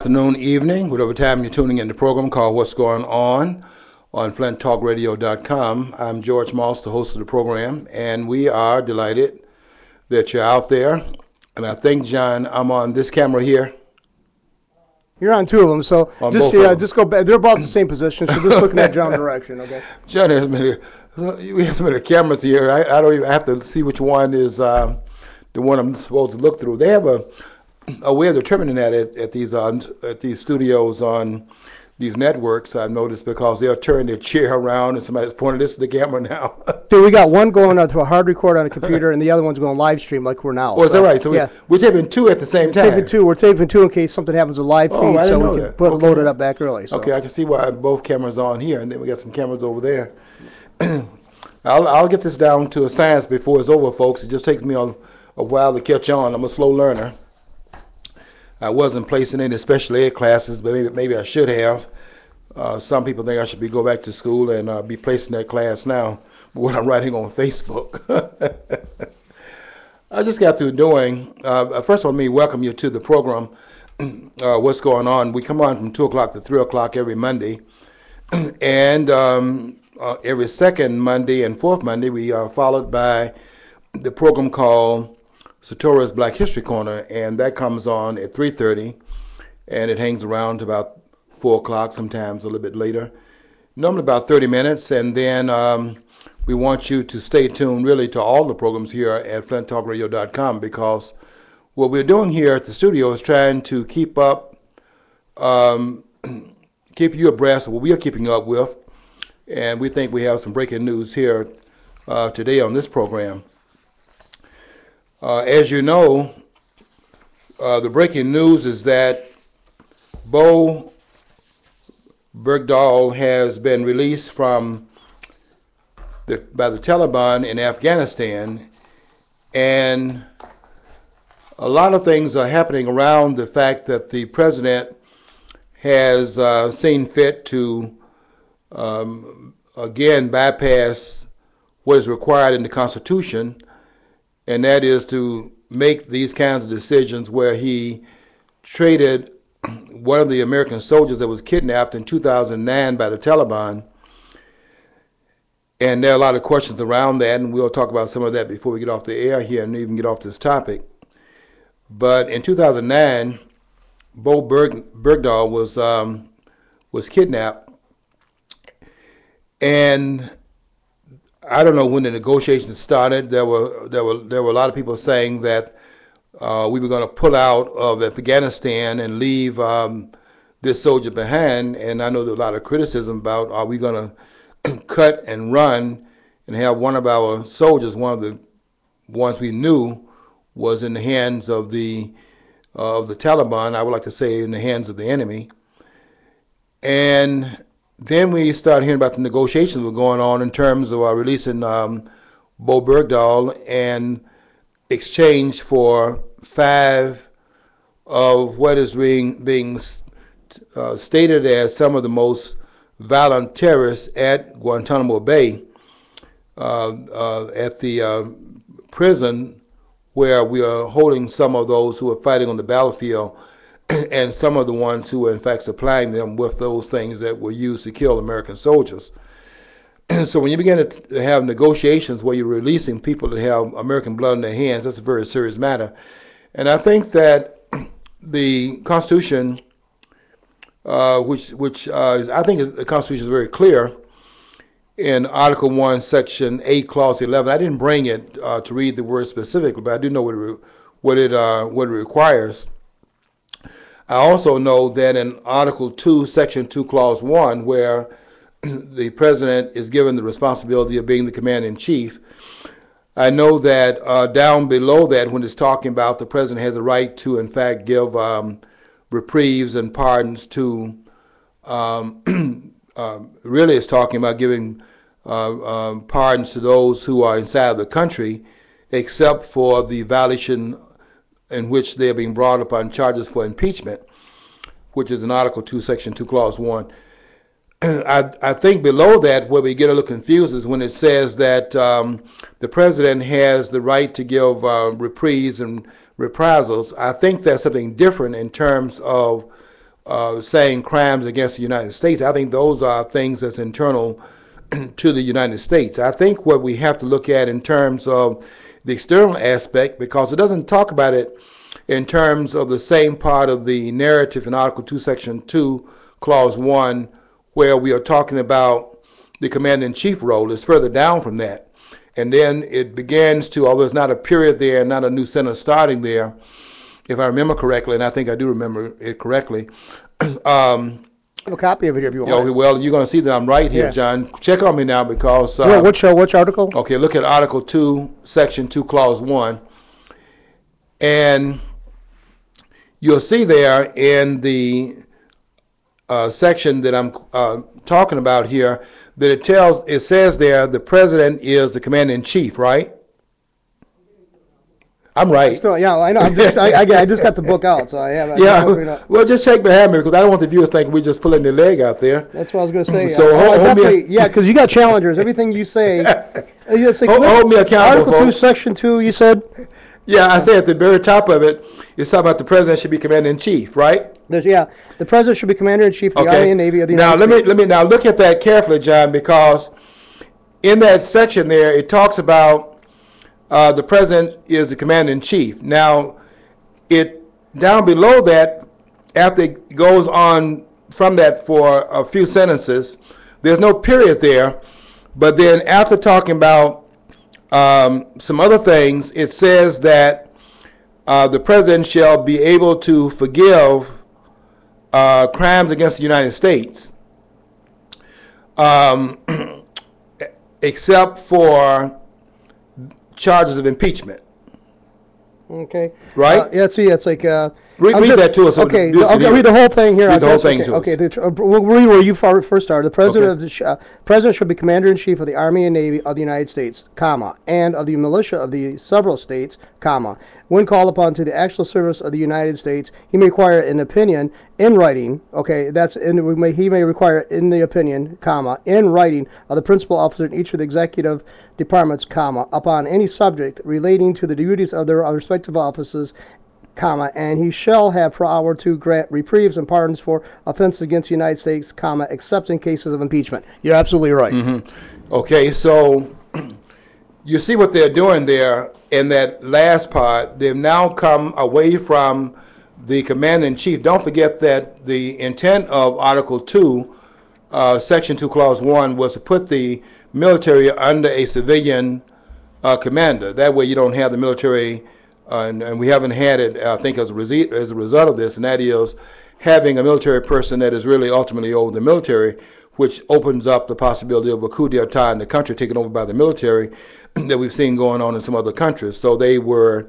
Afternoon, evening, whatever time you're tuning in the program called What's Going On FlintTalkRadio.com. I'm George Moss, the host of the program, and we are delighted that you're out there. And I think, John, I'm on this camera here. You're on two of them, so just go back. They're about the same position, so just look in that general direction, okay? John has we have so many cameras here. I don't even have to see which one is the one I'm supposed to look through. They have a way of determining that at these studios on these networks, I've noticed, because they'll turn their chair around and somebody's pointing, this is the camera now. So we got one going to a hard record on a computer and the other one's going live stream like we're now. Oh, is that right? So yeah. We're taping two at the same time. We're taping two in case something happens with live feed, so we can load it up back early. So. Okay, I can see why both cameras on here, and then we got some cameras over there. I'll get this down to a science before it's over, folks. It just takes me a while to catch on. I'm a slow learner. I wasn't placing any special ed classes, but maybe I should have. Some people think I should go back to school and be placed in that class now. But what I'm writing on Facebook. I just got through doing, first of all, let me welcome you to the program, What's Going On. We come on from 2 o'clock to 3 o'clock every Monday. And every second Monday and fourth Monday, we are followed by the program called Satora's Black History Corner, and that comes on at 3:30, and it hangs around to about 4 o'clock, sometimes a little bit later. Normally about 30 minutes, and then we want you to stay tuned really to all the programs here at FlintTalkRadio.com, because what we're doing here at the studio is trying to keep you abreast of what we are keeping up with, and we think we have some breaking news here today on this program. As you know, the breaking news is that Bo Bergdahl has been released by the Taliban in Afghanistan, and a lot of things are happening around the fact that the president has seen fit to again bypass what is required in the Constitution, and that is to make these kinds of decisions where he traded one of the American soldiers that was kidnapped in 2009 by the Taliban. And there are a lot of questions around that, and we'll talk about some of that before we get off the air here and even get off this topic. But in 2009, Bo Bergdahl was kidnapped, and I don't know when the negotiations started. There were a lot of people saying that we were going to pull out of Afghanistan and leave this soldier behind. And I know there's a lot of criticism about, are we going to cut and run and have one of our soldiers, one of the ones we knew was in the hands of the Taliban, I would like to say in the hands of the enemy. And then we started hearing about the negotiations that were going on in terms of releasing Bo Bergdahl and exchange for 5 of what is being stated as some of the most violent terrorists at Guantanamo Bay, at the prison where we are holding some of those who are fighting on the battlefield and some of the ones who were in fact supplying them with those things that were used to kill American soldiers. So when you begin to have negotiations where you're releasing people that have American blood in their hands, that's a very serious matter. And I think that the Constitution, which I think the Constitution is very clear in Article 1, Section 8, Clause 11. I didn't bring it to read the word specifically, but I do know what it requires. I also know that in Article 2, Section 2, Clause 1, where the president is given the responsibility of being the commander-in-chief, I know that down below that, when it's talking about the president has a right to, in fact, give reprieves and pardons to, really it's talking about giving pardons to those who are inside of the country, except for the violation in which they are being brought upon charges for impeachment, which is in Article 2, Section 2, Clause 1. I think below that, where we get a little confused, is when it says that the president has the right to give reprieves and reprisals. I think that's something different in terms of saying crimes against the United States. I think those are things that's internal to the United States. I think what we have to look at in terms of the external aspect, because it doesn't talk about it in terms of the same part of the narrative in Article 2, Section 2, Clause 1, where we are talking about the commander-in-chief role. It's further down from that. And then it begins to, although there's not a period there, not a new sentence starting there, if I remember correctly, and I think I do remember it correctly. I have a copy of it here if you want. Well, you're going to see that I'm right here, John. Check on me now because... which article? Okay, look at Article 2, Section 2, Clause 1. And you'll see there in the section that I'm talking about here that it says there the president is the commander-in-chief, right? I'm right. Still, yeah, I know. I just got the book out, so I have. Well, just shake behind me because I don't want the viewers thinking we're just pulling their leg out there. That's what I was going to say. So because you got challengers. Everything you say, hold me accountable, Article 2, Section 2. You said. Yeah, I say at the very top of it, it's talking about the president should be commander-in-chief, right? The president should be commander-in-chief of the Army and Navy of the United States. Let me now look at that carefully, John, because in that section there, it talks about the president is the commander-in-chief. Now, down below that, after it goes on from that for a few sentences, there's no period there, but then after talking about some other things, it says that the president shall be able to forgive crimes against the United States, except for charges of impeachment. Okay. Right? It's like... read that to us. Okay, I'll read the whole thing here. Read the whole thing to us. Okay, we'll read where you first started. The president shall be commander-in-chief of the Army and Navy of the United States, comma, and of the militia of the several states, comma. When called upon to the actual service of the United States, he may require an opinion in writing. Okay, he may require in the opinion, comma, in writing of the principal officer in each of the executive departments, comma, upon any subject relating to the duties of their respective offices, comma, and he shall have power to grant reprieves and pardons for offenses against the United States, comma, except in cases of impeachment. You're absolutely right. Mm-hmm. Okay, so you see what they're doing there in that last part. They've now come away from the commander-in-chief. Don't forget that the intent of Article 2, Section 2, Clause 1, was to put the military under a civilian commander. That way you don't have the military... and we haven't had it, I think, as a result of this, and that is having a military person that is really ultimately over the military, which opens up the possibility of a coup d'etat in the country taken over by the military that we've seen going on in some other countries. So they were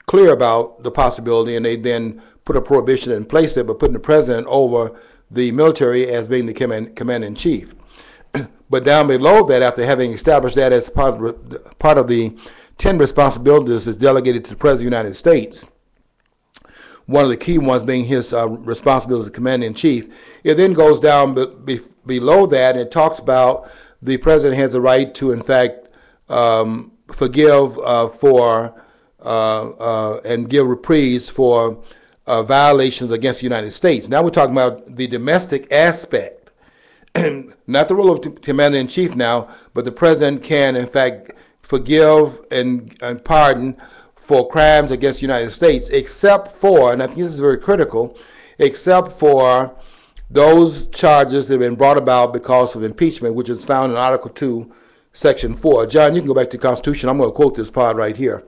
clear about the possibility, and they then put a prohibition in place there, but putting the president over the military as being the commander-in-chief. But down below that, after having established that as part of the 10 responsibilities is delegated to the President of the United States, one of the key ones being his responsibility as commander-in-chief. It then goes down below that, and it talks about the President has the right to, in fact, forgive and give reprieves for violations against the United States. Now we're talking about the domestic aspect, not the role of commander-in-chief now, but the President can, in fact, forgive and pardon for crimes against the United States, except for, and I think this is very critical, except for those charges that have been brought about because of impeachment, which is found in Article 2, Section 4. John, you can go back to the Constitution. I'm going to quote this part right here.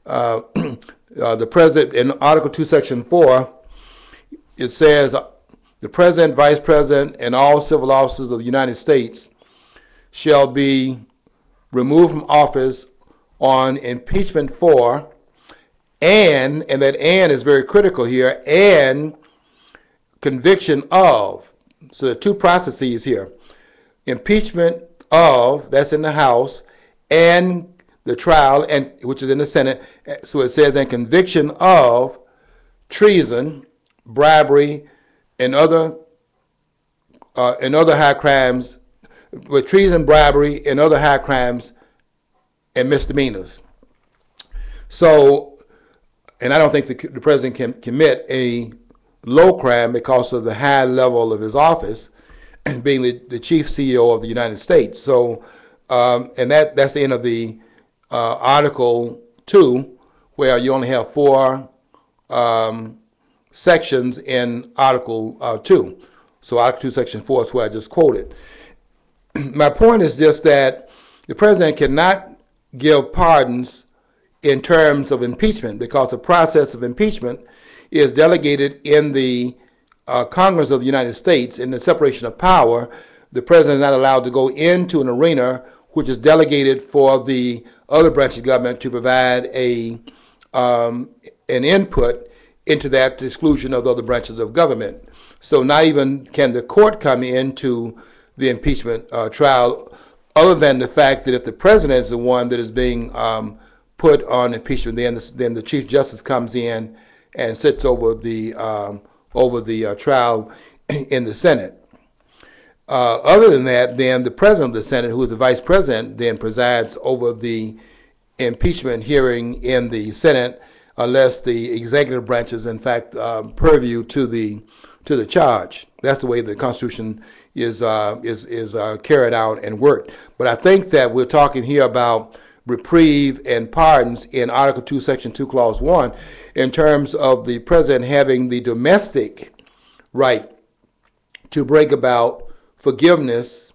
The President, in Article 2, Section 4, it says, the President, Vice President, and all civil officers of the United States shall be removed from office on impeachment for, and that "and" is very critical here, and conviction of. So there are two processes here. Impeachment of, that's in the House, and the trial, and which is in the Senate. So it says, and conviction of treason, bribery, and other high crimes, with treason, bribery, and other high crimes and misdemeanors. So, and I don't think the president can commit a low crime because of the high level of his office and being the chief CEO of the United States. So, and that's the end of the Article 2, where you only have 4 sections in Article 2. So Article 2, Section 4 is what I just quoted. My point is just that the president cannot give pardons in terms of impeachment because the process of impeachment is delegated in the Congress of the United States. In the separation of power, the president is not allowed to go into an arena which is delegated for the other branch of government to provide an input into that, to the exclusion of the other branches of government. So not even can the court come into the impeachment trial, other than the fact that if the president is the one that is being put on impeachment, then the Chief Justice comes in and sits over the trial in the Senate. Other than that, then the president of the Senate, who is the vice president, then presides over the impeachment hearing in the Senate, unless the executive branch is in fact purview to the charge. That's the way the Constitution is carried out and worked. But I think that we're talking here about reprieve and pardons in Article 2, Section 2, Clause 1, in terms of the president having the domestic right to bring about forgiveness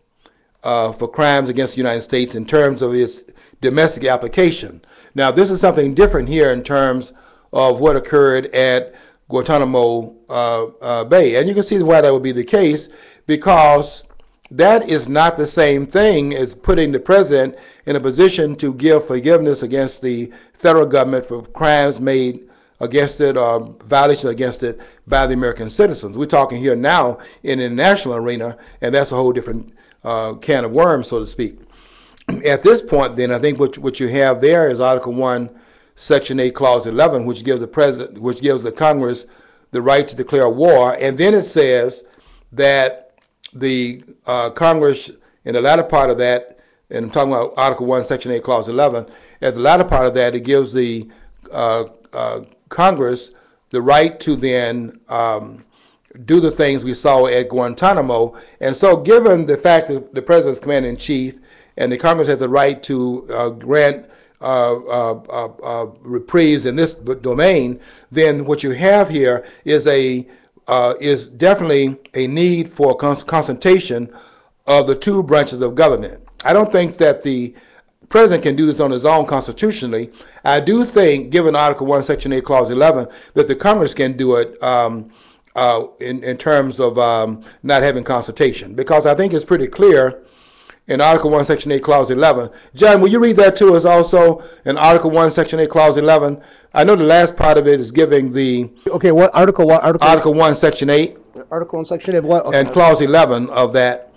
for crimes against the United States in terms of its domestic application. Now, this is something different here in terms of what occurred at Guantanamo Bay. And you can see why that would be the case, because that is not the same thing as putting the president in a position to give forgiveness against the federal government for crimes made against it or violations against it by the American citizens. We're talking here now in the international arena, and that's a whole different can of worms, so to speak. At this point, then, I think what you have there is Article 1, Section 8, Clause 11, which gives the Congress the right to declare war, and then it says that the Congress, in the latter part of that, and I'm talking about Article 1, Section 8, Clause 11, at the latter part of that, it gives the Congress the right to then do the things we saw at Guantanamo. And so given the fact that the president's commander-in-chief and the Congress has the right to grant reprieves in this domain, then what you have here is definitely a need for consultation of the two branches of government. I don't think that the president can do this on his own constitutionally. I do think, given Article 1, Section 8, Clause 11, that the Congress can do it in terms of not having consultation, because I think it's pretty clear in Article 1, Section 8, Clause 11. John, will you read that to us also in Article 1, Section 8, Clause 11? I know the last part of it is giving the... Okay, what article? What article? Article 1, Section 8. Article 1, Section 8, what? Okay. And Clause 11 of that,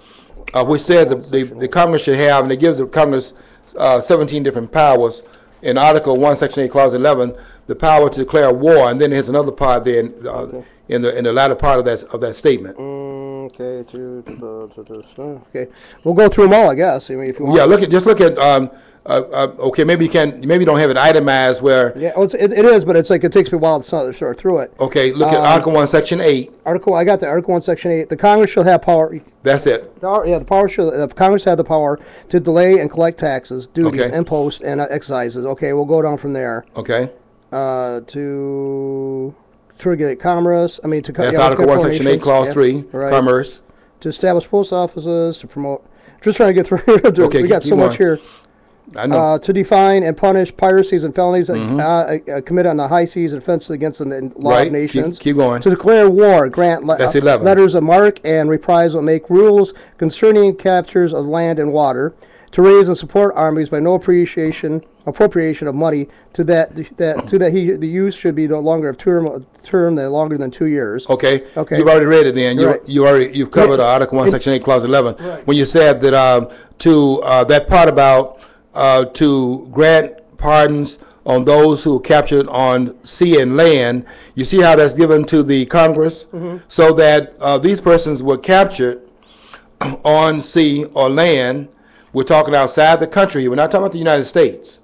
which says that the Congress should have, and it gives the Congress 17 different powers. In Article 1, Section 8, Clause 11, the power to declare war, and then there's another part there in the latter part of that statement. Okay, okay, we'll go through them all, I guess. I mean, if you want. Yeah, just look at. Okay, maybe you don't have it itemized where. Yeah, it is, but it's like it takes me a while to sort through it. Okay, look at Article 1, Section 8. I got the Article 1, Section 8. The Congress shall have power. That's it. The Congress have the power to delay and collect taxes, duties, imposts, and excises. Okay, we'll go down from there. Okay. To regulate commerce. I mean, that's Article 1, Section 8, Clause 3, right. Commerce. To establish post offices, to promote. Just trying to get through here. Okay, we got so much here. I know. To define and punish piracies and felonies committed on the high seas and offenses against the law of nations. Keep going. To declare war, grant letters of marque and reprisal, make rules concerning captures of land and water. To raise and support armies by no appropriation of money to the use should be no longer of term longer than 2 years. Okay. You've already read it then. You've covered Article 1, Section 8, Clause 11. Right. When you said that that part about to grant pardons on those who are captured on sea and land, you see how that's given to the Congress, so that these persons were captured on sea or land. We're talking outside the country. We're not talking about the United States,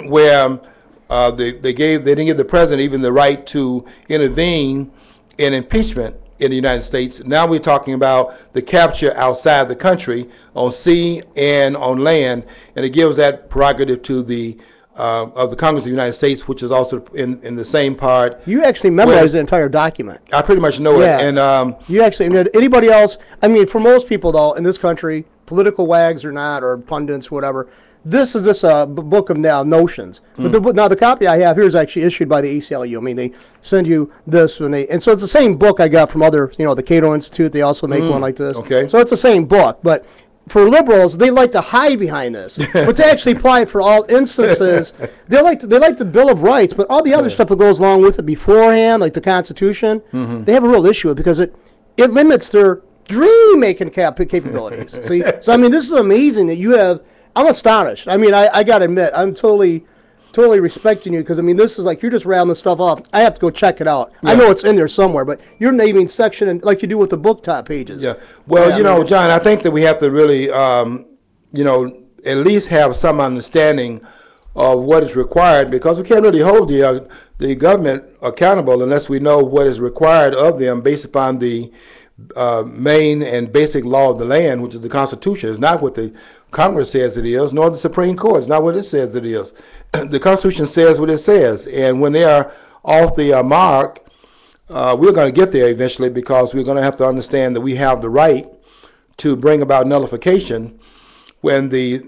where they didn't give the president even the right to intervene and impeachment in the United States. Now we're talking about the capture outside the country on sea and on land, and it gives that prerogative to the of the Congress of the United States, which is also in the same part. You actually memorized the entire document. I pretty much know Yeah. it, and You actually, anybody else, I mean, for most people, though, in this country, political wags or not, or pundits, whatever, this is just a book of now notions. But now the copy I have here is actually issued by the ACLU. I mean, they send you this and so it's the same book I got from other, the Cato Institute. They also make one like this. Okay. So it's the same book, but for liberals, they like to hide behind this, but to actually apply it for all instances, they like the Bill of Rights, but all the other stuff that goes along with it beforehand, like the Constitution, they have a real issue with because it limits their dream making capabilities. See, so I mean, this is amazing that you have. I'm astonished. I mean, I got to admit, I'm totally respecting you because I mean, this is like you're just rattling this stuff off. I have to go check it out. I know it's in there somewhere, but you're naming section and like you do with the book top pages. yeah. Well, John, I think that we have to really, at least have some understanding of what is required because we can't really hold the government accountable unless we know what is required of them based upon the main and basic law of the land, which is the Constitution. It's not what the Congress says it is, nor the Supreme Court. It's not what it says it is. The Constitution says what it says, and when they are off the mark, we're going to get there eventually because we're going to have to understand that we have the right to bring about nullification when the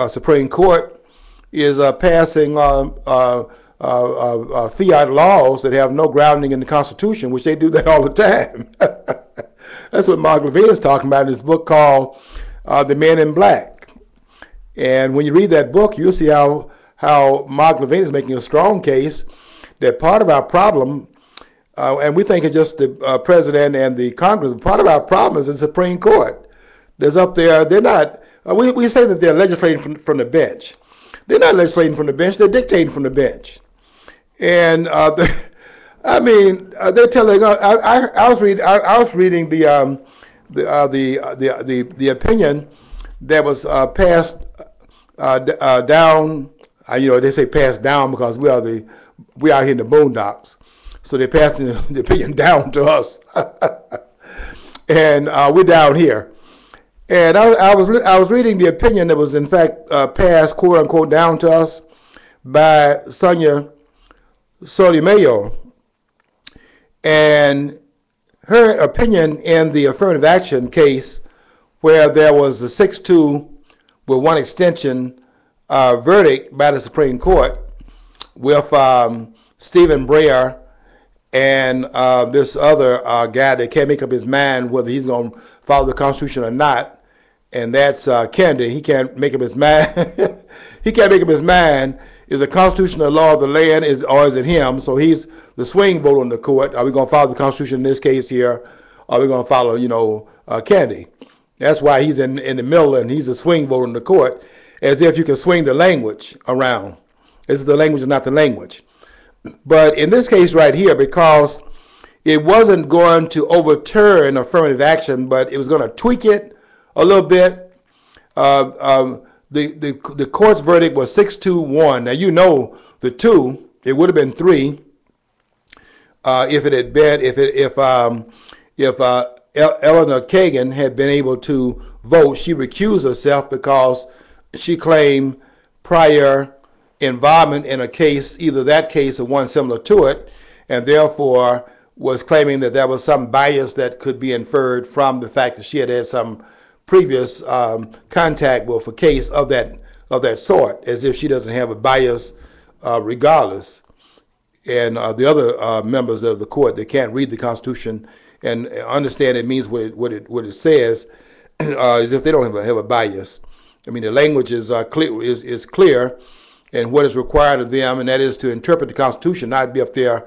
Supreme Court is passing fiat laws that have no grounding in the Constitution, which they do that all the time. That's what Mark Levine is talking about in his book called The Men in Black. And when you read that book, you'll see how Mark Levine is making a strong case that part of our problem, and we think it's just the president and the Congress, part of our problem is the Supreme Court. There's up there, they're not, we say that they're legislating from the bench. They're not legislating from the bench, they're dictating from the bench. And they're telling us. I was reading the opinion that was passed down. They say passed down because we are here in the boondocks, so they passed the opinion down to us, and we're down here. And I was reading the opinion that was in fact passed quote unquote down to us by Sonia Sotomayor. And her opinion in the affirmative action case, where there was a 6-2 with one extension verdict by the Supreme Court with Stephen Breyer and this other guy that can't make up his mind whether he's going to follow the Constitution or not, and that's Kennedy. He can't make up his mind. He can't make up his mind. Is the constitutional law of the land or is it him? So he's the swing vote on the court. Are we going to follow the Constitution in this case here? Or are we going to follow, Kennedy? That's why he's in the middle and he's a swing vote on the court, as if you can swing the language around. As if the language is not the language. But in this case right here, because it wasn't going to overturn affirmative action, but it was going to tweak it a little bit. The court's verdict was 6-1. Now the 2. It would have been 3 if it had been if Eleanor Kagan had been able to vote. She recused herself because she claimed prior involvement in a case, either that case or one similar to it, and therefore was claiming that there was some bias that could be inferred from the fact that she had some previous contact with a case of that sort, as if she doesn't have a bias regardless. And the other members of the court, they can't read the Constitution and understand it means what it says, as if they don't have a bias. I mean, the language is clear, and what is required of them, and that is to interpret the Constitution, not be up there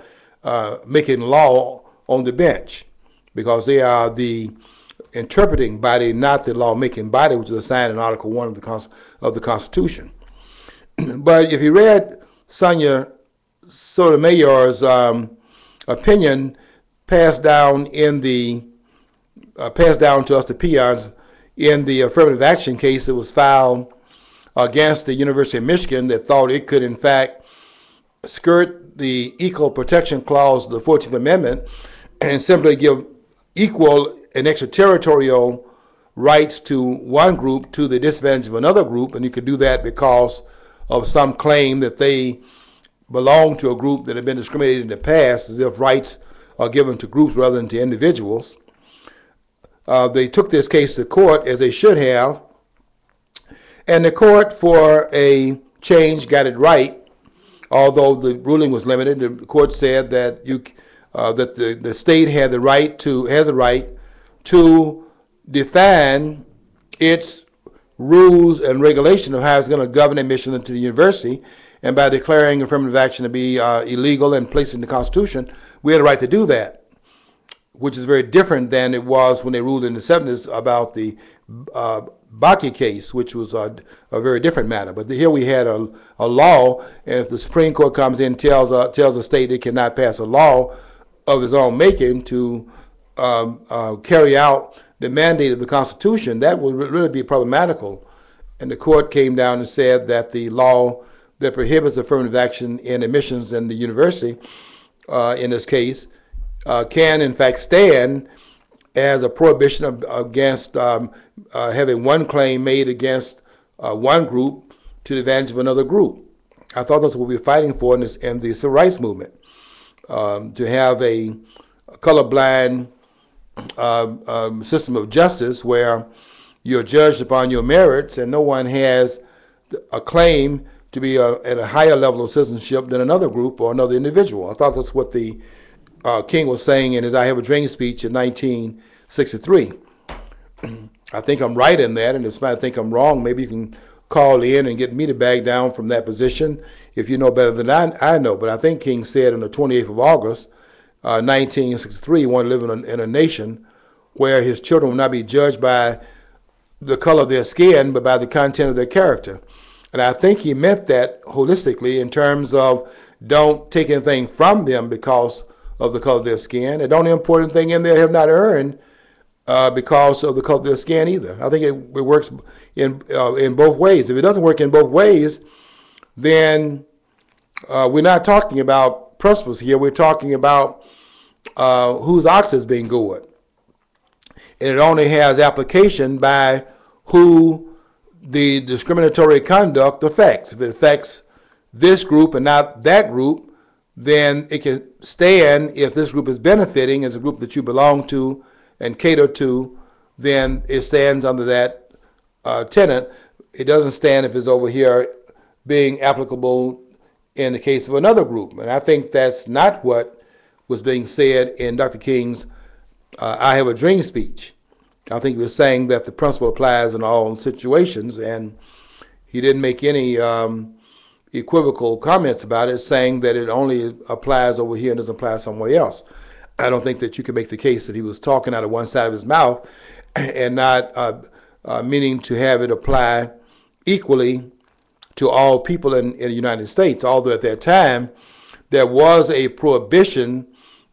making law on the bench, because they are the interpreting body, not the lawmaking body, which is assigned in Article 1 of the Constitution. But if you read Sonia Sotomayor's opinion passed down to us, the peons, in the affirmative action case that was filed against the University of Michigan that thought it could, in fact, skirt the Equal Protection Clause of the 14th Amendment and simply give equal and extraterritorial rights to one group to the disadvantage of another group, and you could do that because of some claim that they belong to a group that had been discriminated in the past, as if rights are given to groups rather than to individuals. They took this case to court, as they should have, and the court, for a change, got it right. Although the ruling was limited, the court said that the state has the right to define its rules and regulation of how it's going to govern admission into the university, and by declaring affirmative action to be illegal and placed in the Constitution, we had a right to do that, which is very different than it was when they ruled in the 70s about the Bakke case, which was a very different matter. But here we had a law, and if the Supreme Court comes in and tells a state it cannot pass a law of its own making to carry out the mandate of the Constitution, that would really be problematical. And the court came down and said that the law that prohibits affirmative action in admissions in the university, in this case, can in fact stand as a prohibition against having one claim made against one group to the advantage of another group. I thought that's what we were fighting for in the civil rights movement, to have a colorblind system of justice where you're judged upon your merits and no one has a claim to be at a higher level of citizenship than another group or another individual. I thought that's what the King was saying in his I Have a Dream speech in 1963. I think I'm right in that, and if somebody think I'm wrong, maybe you can call in and get me to back down from that position if you know better than I know. But I think King said on the 28th of August, 1963, he wanted to live in a nation where his children will not be judged by the color of their skin, but by the content of their character. And I think he meant that holistically in terms of don't take anything from them because of the color of their skin, and don't import anything in there they have not earned because of the color of their skin either. I think it works in both ways. If it doesn't work in both ways, then we're not talking about principles here. We're talking about whose ox is being gored. And it only has application by who the discriminatory conduct affects. If it affects this group and not that group, then it can stand if this group is benefiting as a group that you belong to and cater to, then it stands under that tenet. It doesn't stand if it's over here being applicable in the case of another group. And I think that's not what was being said in Dr. King's I Have a Dream speech. I think he was saying that the principle applies in all situations, and he didn't make any equivocal comments about it, saying that it only applies over here and doesn't apply somewhere else. I don't think that you can make the case that he was talking out of one side of his mouth and not meaning to have it apply equally to all people in the United States, although at that time there was a prohibition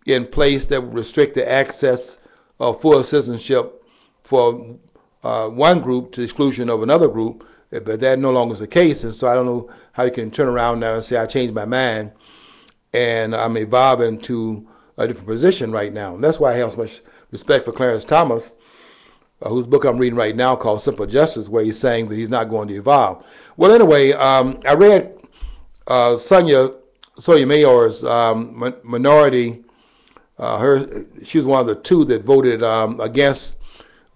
in place that would restrict the access of full citizenship for one group to the exclusion of another group, but that no longer is the case. And so I don't know how you can turn around now and say, I changed my mind and I'm evolving to a different position right now. And that's why I have so much respect for Clarence Thomas, whose book I'm reading right now called Simple Justice, where he's saying that he's not going to evolve. Well, anyway, I read Sonia Sotomayor's minority. She was one of the two that voted against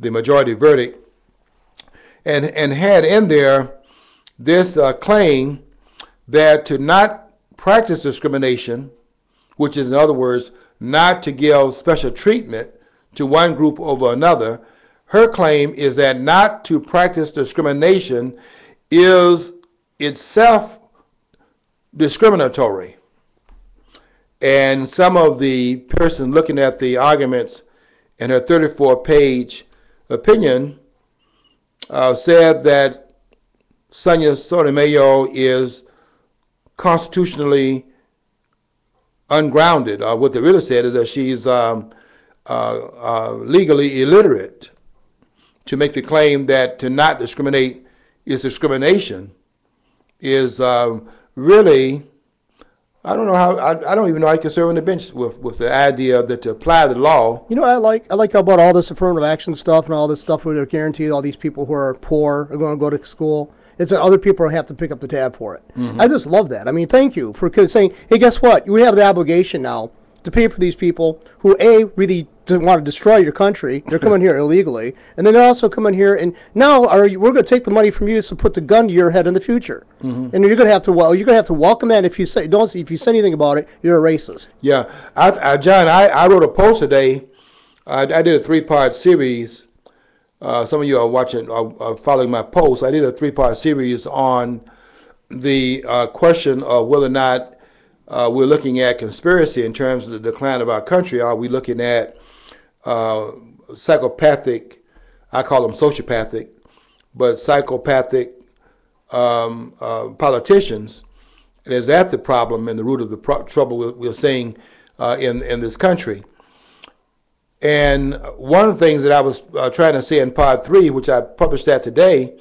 the majority verdict, and had in there this claim that to not practice discrimination, which is in other words, not to give special treatment to one group over another, her claim is that not to practice discrimination is itself discriminatory. And some of the persons looking at the arguments in her 34-page opinion said that Sonia Sotomayor is constitutionally ungrounded. What they really said is that she's legally illiterate to make the claim that to not discriminate is discrimination is really I don't know how. I don't even know how you can serve on the bench with the idea that to apply the law. You know, I like how about all this affirmative action stuff and all this stuff where they're guaranteed all these people who are poor are going to go to school. It's that other people have to pick up the tab for it. I just love that. I mean, thank you for saying, hey, guess what? We have the obligation now to pay for these people who, A, really want to destroy your country. They're coming here illegally. And then they're also coming here, and now we're going to take the money from you to put the gun to your head in the future. And you're going to have to welcome that. If you say anything about it, you're a racist. Yeah, John, I wrote a post today. I did a 3-part series. Some of you are watching, are following my post. I did a 3-part series on the question of whether or not we're looking at conspiracy in terms of the decline of our country. Are we looking at psychopathic, I call them sociopathic, but psychopathic politicians? And is that the problem and the root of the trouble we're seeing in this country? And one of the things that I was trying to say in part 3, which I published that today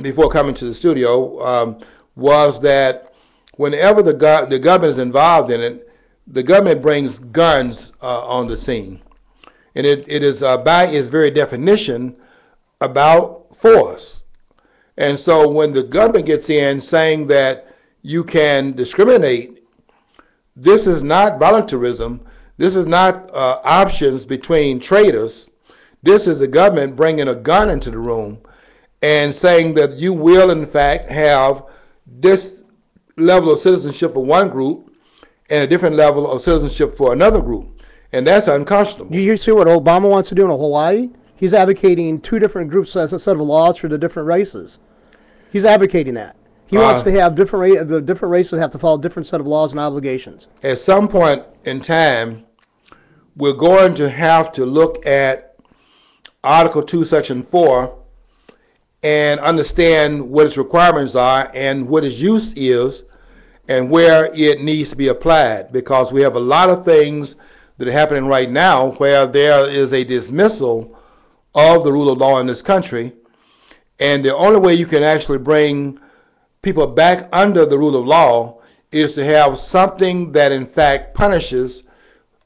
before coming to the studio, was that whenever the government is involved in it, the government brings guns on the scene. And it is by its very definition about force. And so when the government gets in saying that you can discriminate, this is not voluntarism. This is not options between traders. This is the government bringing a gun into the room and saying that you will, in fact, have this level of citizenship for one group and a different level of citizenship for another group. And that's unconscionable. You see what Obama wants to do in Hawaii? He's advocating 2 different groups as a set of laws for the different races. He's advocating that. He wants to have the different races have to follow a different set of laws and obligations. At some point in time, we're going to have to look at Article 2, Section 4 and understand what its requirements are and what its use is and where it needs to be applied, because we have a lot of things that are happening right now where there is a dismissal of the rule of law in this country, and the only way you can actually bring people back under the rule of law is to have something that in fact punishes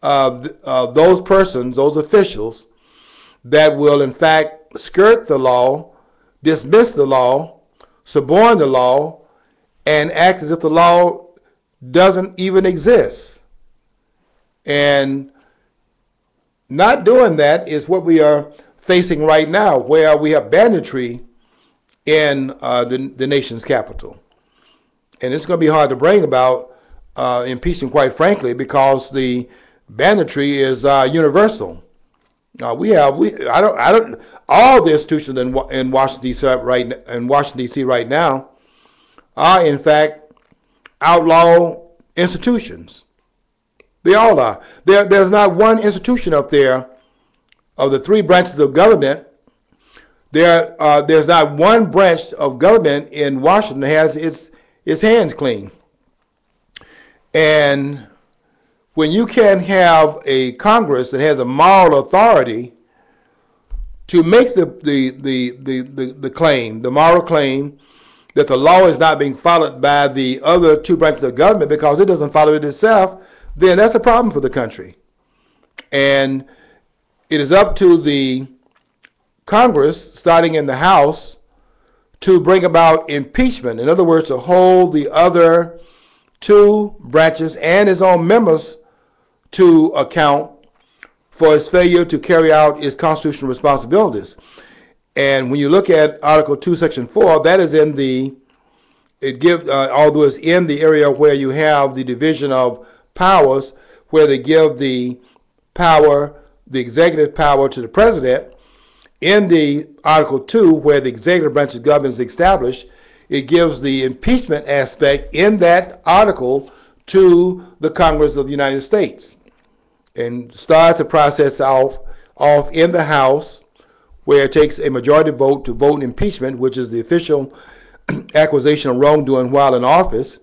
those persons, those officials that will in fact skirt the law, dismiss the law, suborn the law, and act as if the law doesn't even exist. And not doing that is what we are facing right now, where we have banditry in the nation's capital. And it's going to be hard to bring about impeachment, quite frankly, because the banditry is universal. All the institutions in Washington D.C. right now are in fact outlaw institutions. They all are. There's not one institution up there of the 3 branches of government. There's not one branch of government in Washington that has its hands clean. And when you can have a Congress that has a moral authority to make the claim, the moral claim, that the law is not being followed by the other 2 branches of government because it doesn't follow it itself, then that's a problem for the country. And it is up to the Congress, starting in the House, to bring about impeachment. In other words, to hold the other 2 branches and its own members to account for its failure to carry out its constitutional responsibilities. And when you look at Article 2, Section 4, that is in although it's in the area where you have the division of powers, where they give the executive power to the president. In the Article 2, where the executive branch of government is established, it gives the impeachment aspect in that article to the Congress of the United States, and starts the process off in the House, where it takes a majority vote to vote impeachment, which is the official accusation of wrongdoing while in office.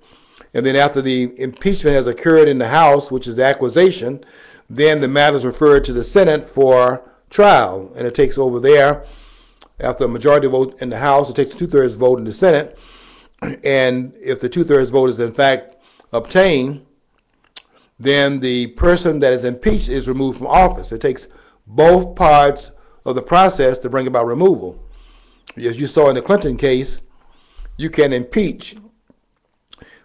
And then after the impeachment has occurred in the House, which is the accusation, then the matter is referred to the Senate for trial. And it takes over there, after a majority vote in the House, it takes a 2/3 vote in the Senate. And if the 2/3 vote is in fact obtained, then the person that is impeached is removed from office. It takes both parts of the process to bring about removal. As you saw in the Clinton case, you can impeach,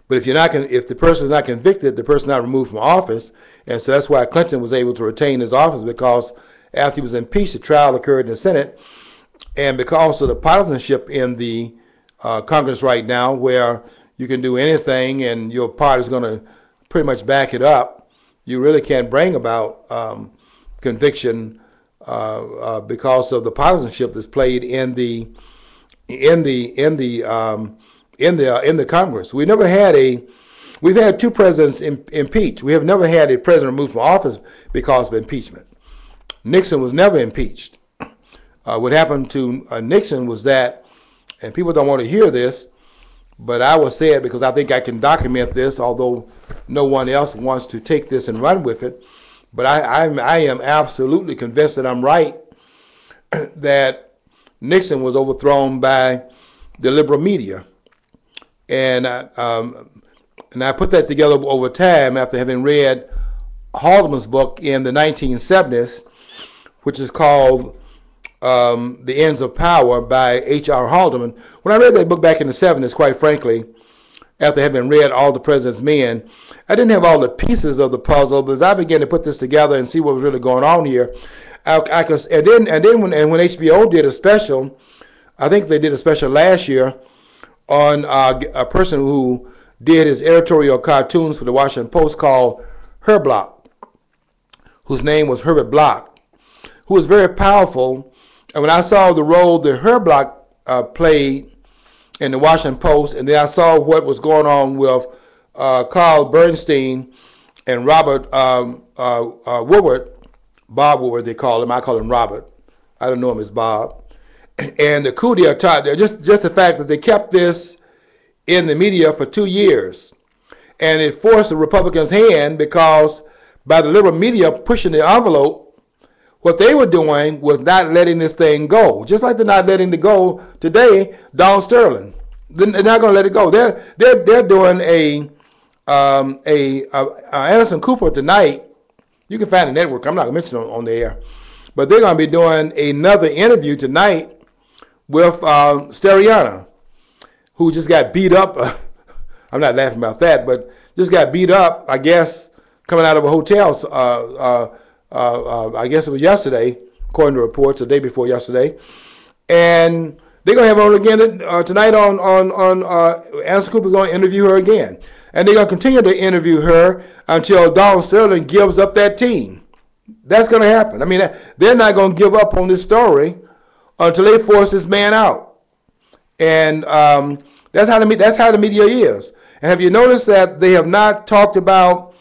but if the person is not convicted, the person is not removed from office. And so that's why Clinton was able to retain his office, because after he was impeached, the trial occurred in the Senate, and because of the partisanship in the Congress right now, where you can do anything and your party is going to pretty much back it up, you really can't bring about conviction because of the partisanship that's played in the Congress. We've had two presidents impeached. We have never had a president removed from office because of impeachment. Nixon was never impeached. What happened to Nixon was that, and people don't want to hear this, but I will say it because I think I can document this, although no one else wants to take this and run with it. But I am absolutely convinced that I'm right, that Nixon was overthrown by the liberal media. And I put that together over time after having read Haldeman's book in the 1970s, which is called The Ends of Power by H.R. Haldeman. When I read that book back in the 70s, quite frankly, after having read All the President's Men, I didn't have all the pieces of the puzzle, but as I began to put this together and see what was really going on here, and then when HBO did a special, I think they did a special last year on a person who did his editorial cartoons for the Washington Post called Herb Block, whose name was Herbert Block, who was very powerful. And when I saw the role that Herb Block played in the Washington Post, and then I saw what was going on with Carl Bernstein and Robert Woodward, Bob Woodward they call him, I call him Robert, I don't know him as Bob, and the coup d'etat, just the fact that they kept this in the media for 2 years, and it forced the Republicans' hand, because by the liberal media pushing the envelope, what they were doing was not letting this thing go. Just like they're not letting it go today, Donald Sterling. They're not going to let it go. They're doing Anderson Cooper tonight. You can find the network. I'm not going to mention it on the air, but they're going to be doing another interview tonight with Steriana, who just got beat up. I'm not laughing about that, but just got beat up, I guess, coming out of a hotel. I guess it was yesterday, according to reports, the day before yesterday. And they're going to have her on again tonight on Anderson Cooper's going to interview her again. And they're going to continue to interview her until Donald Sterling gives up that team. That's going to happen. I mean, they're not going to give up on this story until they force this man out. And that's how the media is. And have you noticed that they have not talked about,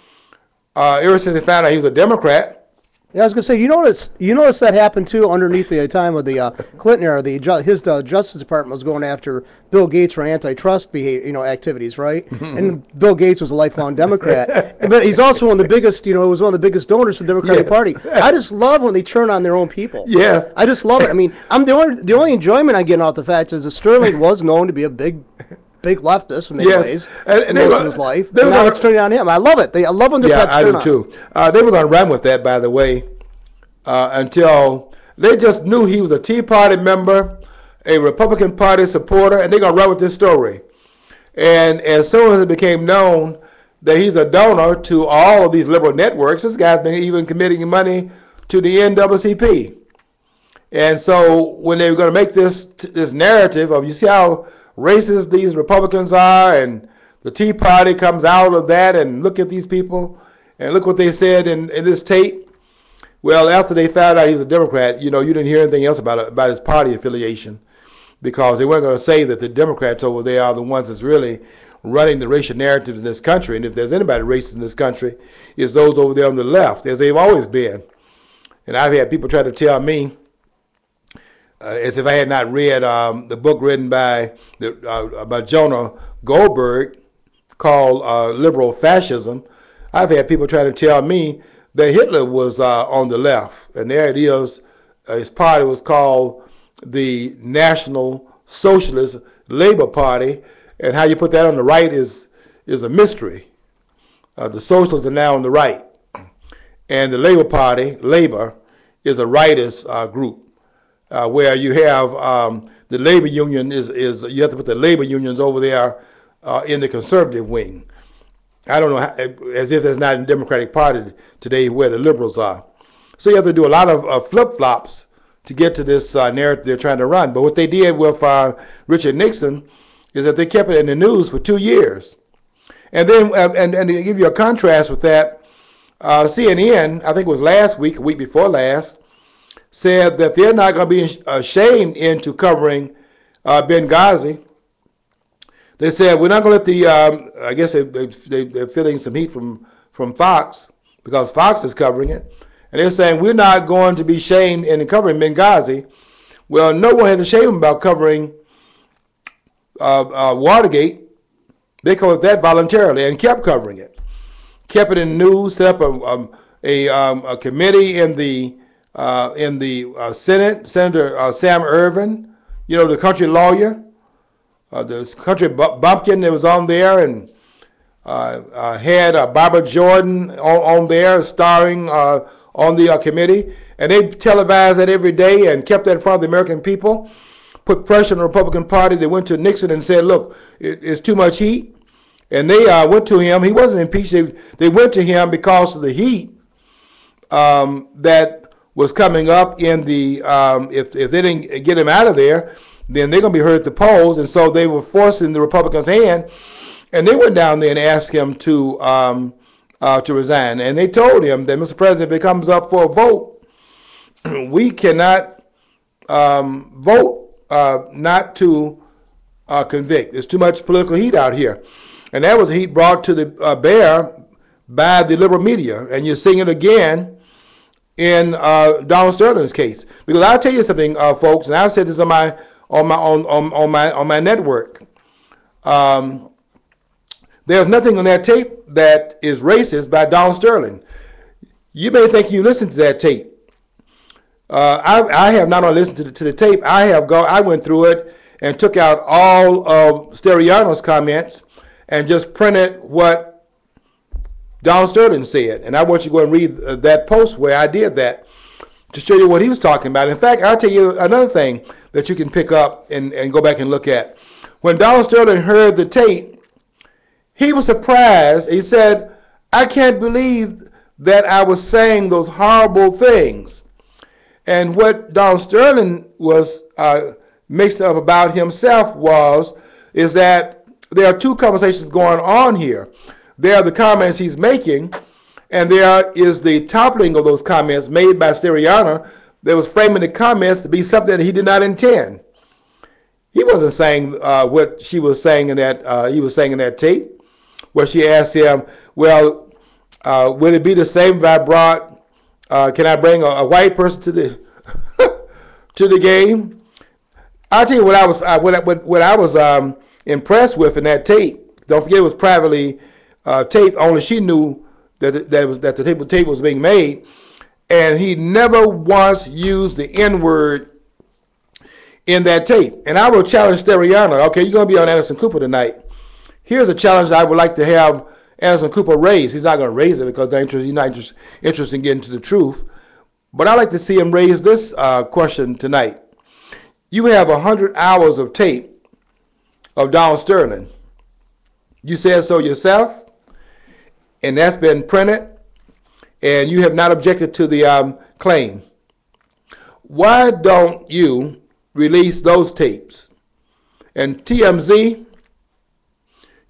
ever since they found out he was a Democrat? Yeah, I was going to say, you notice that happened too underneath the time of the Clinton era. His Justice Department was going after Bill Gates for antitrust activities, right? And Bill Gates was a lifelong Democrat, but he's also one of the biggest, was one of the biggest donors for the Democratic Party. I just love when they turn on their own people. Yes, I just love it. I mean, the only enjoyment I get off the fact is that Sterling was known to be a big leftist in many ways, and most of his life. And now it's turning on him. I love it. I love when the pets turn on. I do too. They were going to run with that, by the way, until they just knew he was a Tea Party member, a Republican Party supporter, and they're going to run with this story. And as soon as it became known that he's a donor to all of these liberal networks, this guy's been even committing money to the NAACP. And so when they were going to make this narrative of, you see how racist these Republicans are, and the Tea Party comes out of that, and look at these people, and look what they said in this tape. Well, after they found out he was a Democrat, you didn't hear anything else about his party affiliation, because they weren't going to say that the Democrats over there are the ones that's really running the racial narrative in this country. And if there's anybody racist in this country, it's those over there on the left, as they've always been. And I've had people try to tell me, as if I had not read the book written by Jonah Goldberg called Liberal Fascism. I've had people try to tell me that Hitler was on the left, and there it is. His party was called the National Socialist Labor Party, and how you put that on the right is a mystery. The socialists are now on the right, and the Labor Party, Labor, is a rightist group, where you have the labor union is you have to put the labor unions over there in the conservative wing. I don't know how, as if there's not in the Democratic Party today where the liberals are. So you have to do a lot of flip-flops to get to this narrative they're trying to run. But what they did with Richard Nixon is that they kept it in the news for 2 years. And then, and to give you a contrast with that, CNN, I think it was last week, a week before last, said that they're not going to be ashamed into covering Benghazi. They said, we're not going to let the, I guess they're feeling some heat from Fox, because Fox is covering it. And they're saying, we're not going to be shamed in covering Benghazi. Well, no one had a shame about covering Watergate. They covered that voluntarily and kept covering it. Kept it in the news, set up a committee in the Senate. Senator Sam Ervin, you know, the country lawyer, the country bumpkin that was on there, and had Barbara Jordan on there starring on the committee. And they televised that every day and kept that in front of the American people, put pressure on the Republican Party. They went to Nixon and said, look, it's too much heat. And they went to him. He wasn't impeached. They went to him because of the heat that was coming up in the, if they didn't get him out of there, then they're going to be hurt at the polls. And so they were forcing the Republicans' hand. And they went down there and asked him to resign. And they told him that, Mr. President, if it comes up for a vote, we cannot vote not to convict. There's too much political heat out here. And that was heat brought to the bear by the liberal media. And you're seeing it again in Donald Sterling's case. Because I'll tell you something, folks, and I've said this on my network. There's nothing on that tape that is racist by Donald Sterling. You may think you listened to that tape. I have not only listened to the tape, I went through it and took out all of Steriano's comments and just printed what Donald Sterling said. And I want you to go and read that post where I did that to show you what he was talking about. In fact, I'll tell you another thing that you can pick up and go back and look at. When Donald Sterling heard the tape, he was surprised. He said, I can't believe that I was saying those horrible things. And what Donald Sterling was mixed up about himself is that there are two conversations going on here. There are the comments he's making, and there is the toppling of those comments made by Steriano that was framing the comments to be something that he did not intend. He wasn't saying what she was saying in that he was saying in that tape, where she asked him, well, would it be the same if I brought, can I bring a white person to the to the game? I'll tell you what I was impressed with in that tape. Don't forget it was privately taped. Only she knew that the tape was being made, and he never once used the N-word in that tape. And I will challenge Steriano. Okay, you're going to be on Anderson Cooper tonight. Here's a challenge I would like to have Anderson Cooper raise. He's not going to raise it because he's not interested in getting to the truth. But I'd like to see him raise this question tonight. You have 100 hours of tape of Donald Sterling. You said so yourself, and that's been printed, and you have not objected to the claim. Why don't you release those tapes? And TMZ,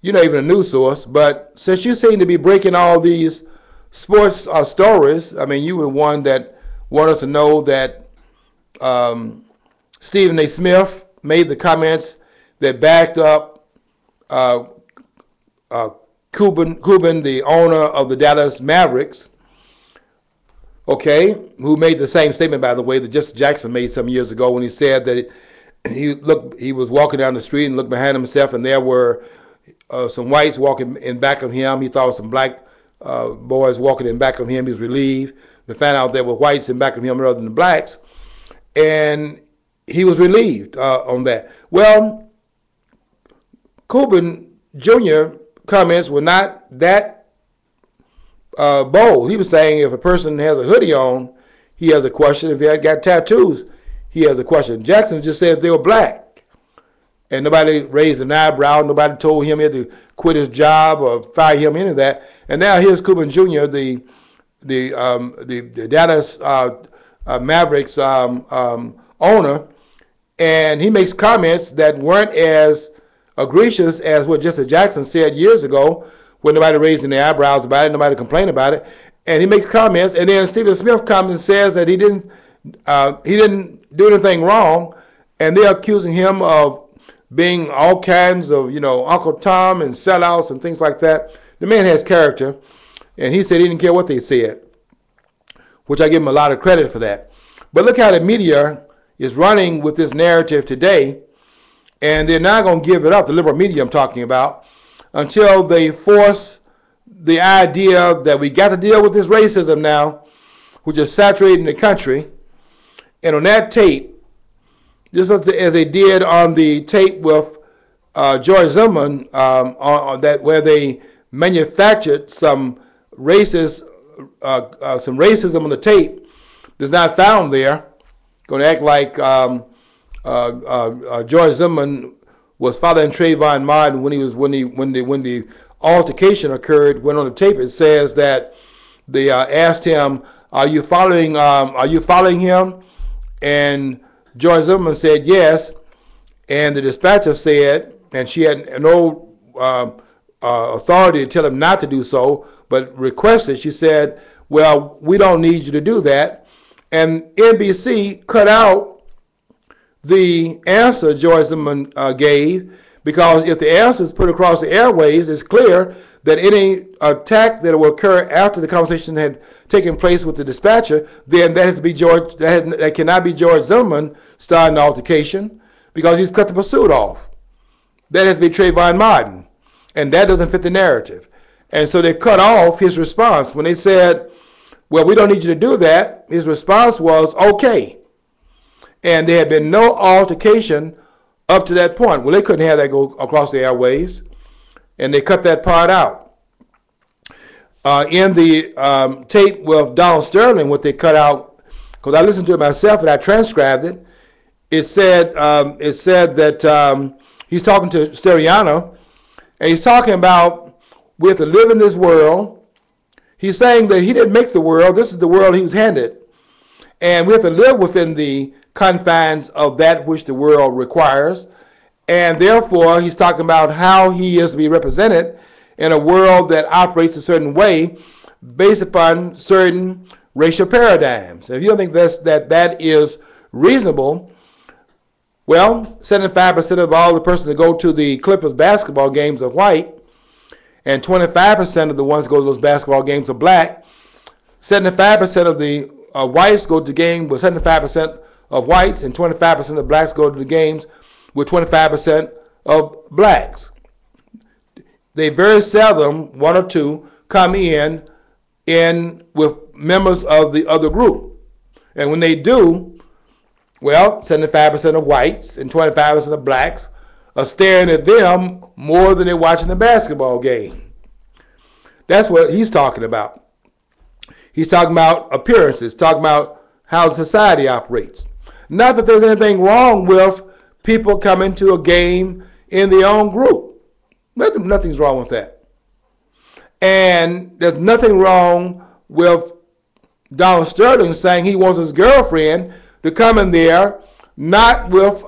you're not even a news source, but since you seem to be breaking all these sports stories, I mean, you were one that wanted us to know that Stephen A. Smith made the comments that backed up Cuban, the owner of the Dallas Mavericks, okay, who made the same statement, by the way, that Jesse Jackson made some years ago when he said that he was walking down the street and looked behind himself, and there were some whites walking in back of him. He thought some black boys walking in back of him. He was relieved to find out there were whites in back of him rather than the blacks, and he was relieved on that. Well, Cuban Jr. comments were not that bold. He was saying if a person has a hoodie on, he has a question. If he had got tattoos, he has a question. Jackson just said they were black, and nobody raised an eyebrow. Nobody told him he had to quit his job or fire him, any of that. And now here's Cuban Jr., the Dallas Mavericks owner, and he makes comments that weren't as egregious as what Jesse Jackson said years ago, when nobody raised any eyebrows about it, nobody complained about it. And he makes comments, and then Stephen Smith comes and says that he didn't do anything wrong, and they're accusing him of being all kinds of, Uncle Tom and sellouts and things like that. The man has character, and he said he didn't care what they said, which I give him a lot of credit for that. But look how the media is running with this narrative today, and they're not going to give it up, the liberal media I'm talking about, until they force the idea that we got to deal with this racism now, which is saturating the country. And on that tape, just as they did on the tape with George Zimmerman, on that, where they manufactured some racism on the tape that's not found there, going to act like George Zimmerman was following Trayvon Martin when the altercation occurred. When on the tape it says that they asked him, "Are you following him?" And George Zimmerman said yes. And the dispatcher said, and she had no authority to tell him not to do so, but requested. She said, "Well, we don't need you to do that." And NBC cut out the answer George Zimmerman gave, because if the answer is put across the airways, it's clear that any attack that will occur after the conversation had taken place with the dispatcher, then that has to be that cannot be George Zimmerman starting the altercation, because he's cut the pursuit off. That has to be Trayvon Martin, and that doesn't fit the narrative. And so they cut off his response. When they said, "Well, we don't need you to do that," his response was, "Okay." And there had been no altercation up to that point. Well, they couldn't have that go across the airwaves, and they cut that part out. In the tape with Donald Sterling, what they cut out, because I listened to it myself and I transcribed it, it said that he's talking to Steriano, and he's talking about we have to live in this world. He's saying that he didn't make the world. This is the world he was handed. And we have to live within the confines of that which the world requires. And therefore, he's talking about how he is to be represented in a world that operates a certain way based upon certain racial paradigms. And if you don't think that is reasonable, well, 75% of all the persons that go to the Clippers basketball games are white, and 25% of the ones that go to those basketball games are black. 75% of the whites go to the game with 75% of whites, and 25% of blacks go to the games with 25% of blacks. They very seldom, one or two, come in with members of the other group. And when they do, well, 75% of whites and 25% of blacks are staring at them more than they're watching the basketball game. That's what he's talking about. He's talking about appearances, talking about how society operates. Not that there's anything wrong with people coming to a game in their own group. Nothing's wrong with that. And there's nothing wrong with Donald Sterling saying he wants his girlfriend to come in there, not with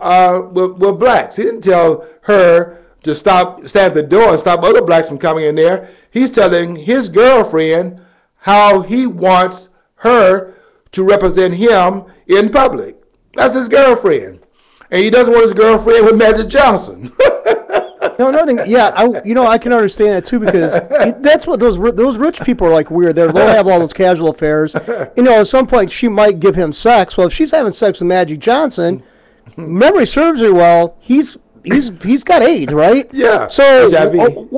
blacks. He didn't tell her to stand at the door and stop other blacks from coming in there. He's telling his girlfriend how he wants her to represent him in public. That's his girlfriend. And he doesn't want his girlfriend with Magic Johnson. No, another thing, yeah, I can understand that too, because that's what those rich people are like weird. They'll have all those casual affairs. At some point she might give him sex. Well, if she's having sex with Magic Johnson, memory serves her well, he's got AIDS, right? Yeah. So